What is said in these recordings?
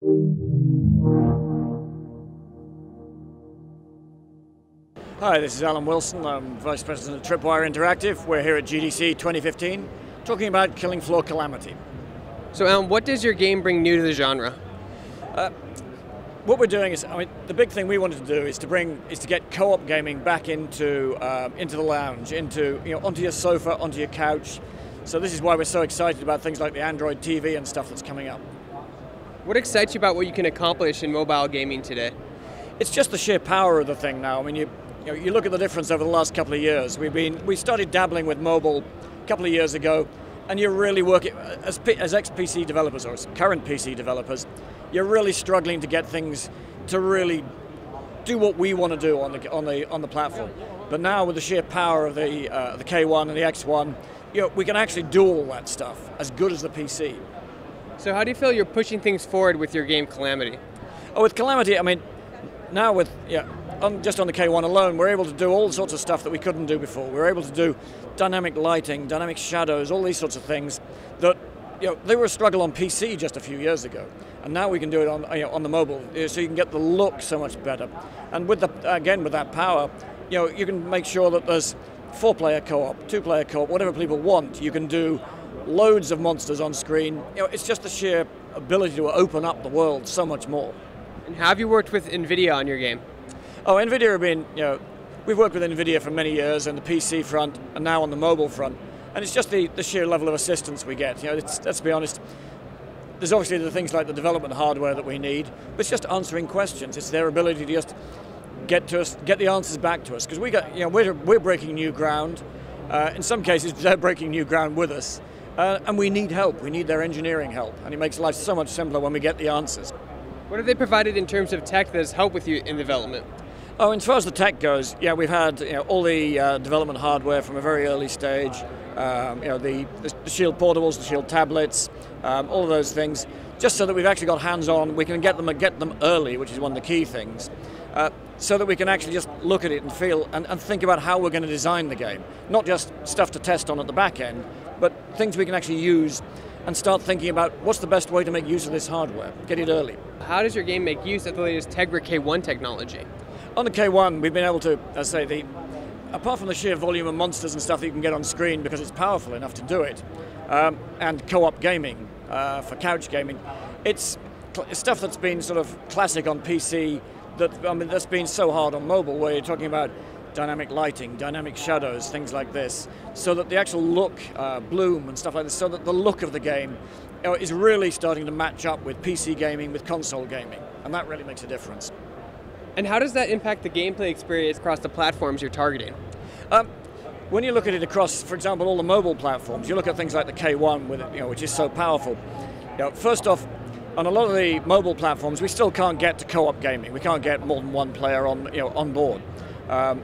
Hi, this is Alan Wilson. I'm Vice President of Tripwire Interactive. We're here at GDC 2015 talking about Killing Floor Calamity. So Alan, what does your game bring new to the genre? What we're doing is, the big thing we wanted to do is to get co-op gaming back into the lounge, onto your sofa, onto your couch. So this is why we're so excited about things like the Android TV and stuff that's coming up. What excites you about what you can accomplish in mobile gaming today? It's just the sheer power of the thing now. You look at the difference over the last couple of years. We started dabbling with mobile a couple of years ago, and you're really working as ex-PC developers or as current PC developers. You're really struggling to get things to really do what we want to do on the platform. But now with the sheer power of the K1 and the X1, we can actually do all that stuff as good as the PC. So how do you feel you're pushing things forward with your game Calamity? Oh, with Calamity, now just on the K1 alone, we're able to do all sorts of stuff that we couldn't do before. We're able to do dynamic lighting, dynamic shadows, all these sorts of things that they were a struggle on PC just a few years ago, and now we can do it on the mobile, so you can get the look so much better. And with that power, you can make sure that there's 4-player co-op, 2-player co-op, whatever people want. You can do loads of monsters on screen. It's just the sheer ability to open up the world so much more. And have you worked with Nvidia on your game? Oh, Nvidia we've worked with Nvidia for many years on the PC front and now on the mobile front. And it's just the sheer level of assistance we get. Let's be honest, there's obviously the things like the development hardware that we need, but it's just answering questions. It's their ability to just get the answers back to us. Because we're breaking new ground. In some cases, they're breaking new ground with us. And we need help. We need their engineering help. And it makes life so much simpler when we get the answers. What have they provided in terms of tech that has helped with you in development? Oh, as far as the tech goes, we've had all the development hardware from a very early stage. The Shield portables, the Shield tablets, all of those things, just so that we've actually got hands-on. We can get them early, which is one of the key things, so that we can actually just look at it and feel and think about how we're going to design the game. Not just stuff to test on at the back end, but things we can actually use and start thinking about what's the best way to make use of this hardware. Get it early. How does your game make use of the latest Tegra K1 technology? On the K1, we've been able to, apart from the sheer volume of monsters and stuff that you can get on screen because it's powerful enough to do it, and co-op gaming for couch gaming, it's stuff that's been sort of classic on PC that's been so hard on mobile, where you're talking about dynamic lighting, dynamic shadows, things like this, so that the actual look, bloom and stuff like this, so that the look of the game is really starting to match up with PC gaming, with console gaming, and that really makes a difference. And how does that impact the gameplay experience across the platforms you're targeting? When you look at it across, for example, all the mobile platforms, you look at things like the K1, which is so powerful. First off, on a lot of the mobile platforms, we still can't get to co-op gaming. We can't get more than one player on board.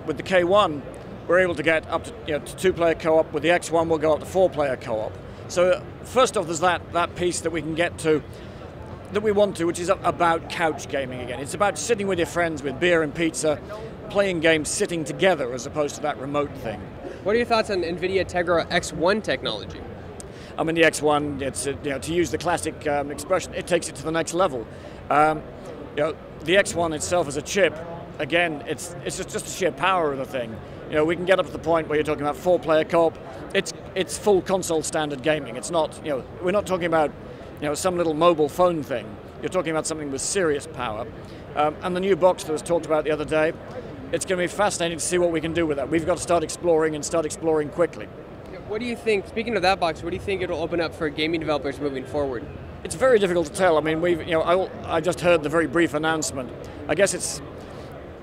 With the K1, we're able to get up to 2-player co-op. With the X1, we'll go up to 4-player co-op. So first off, there's that piece that we can get to, that we want to, which is about couch gaming again. It's about sitting with your friends with beer and pizza, playing games sitting together as opposed to that remote thing. What are your thoughts on Nvidia Tegra X1 technology? The X1, it's to use the classic expression, it takes it to the next level. The X1 itself as a chip, again, it's just the sheer power of the thing. We can get up to the point where you're talking about 4-player co-op. It's full console standard gaming. It's not, we're not talking about some little mobile phone thing. You're talking about something with serious power. And the new box that was talked about the other day, it's going to be fascinating to see what we can do with that. We've got to start exploring quickly. What do you think, speaking of that box, what do you think it'll open up for gaming developers moving forward? It's very difficult to tell. I just heard the very brief announcement. I guess it's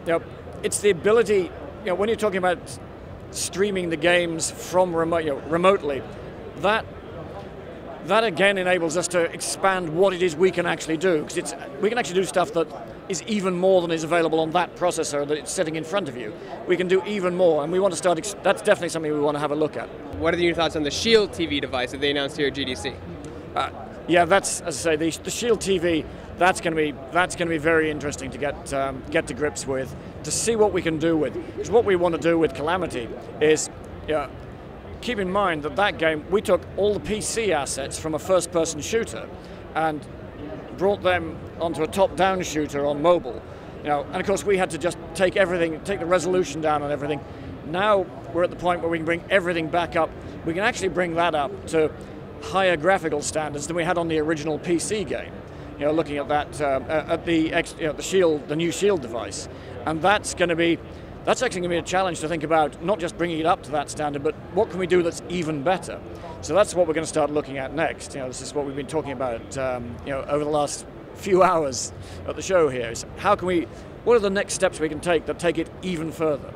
the ability, when you're talking about streaming the games from remotely, that again enables us to expand what it is we can actually do, because we can actually do stuff that is even more than is available on that processor that it's sitting in front of you. We can do even more, and we want to start. That's definitely something we want to have a look at. What are your thoughts on the Shield TV device that they announced here at GDC? That's, as I say, the Shield TV. That's going to be very interesting to get to grips with, to see what we can do with. Because what we want to do with Calamity is, keep in mind that game, we took all the PC assets from a first-person shooter and brought them onto a top-down shooter on mobile. And of course we had to just take the resolution down on everything. Now we're at the point where we can bring everything back up. We can actually bring that up to higher graphical standards than we had on the original PC game. Looking at that at the new Shield device, and that's actually going to be a challenge to think about, not just bringing it up to that standard, but what can we do that's even better. So that's what we're going to start looking at next. This is what we've been talking about over the last few hours at the show here. Is what are the next steps we can take that take it even further?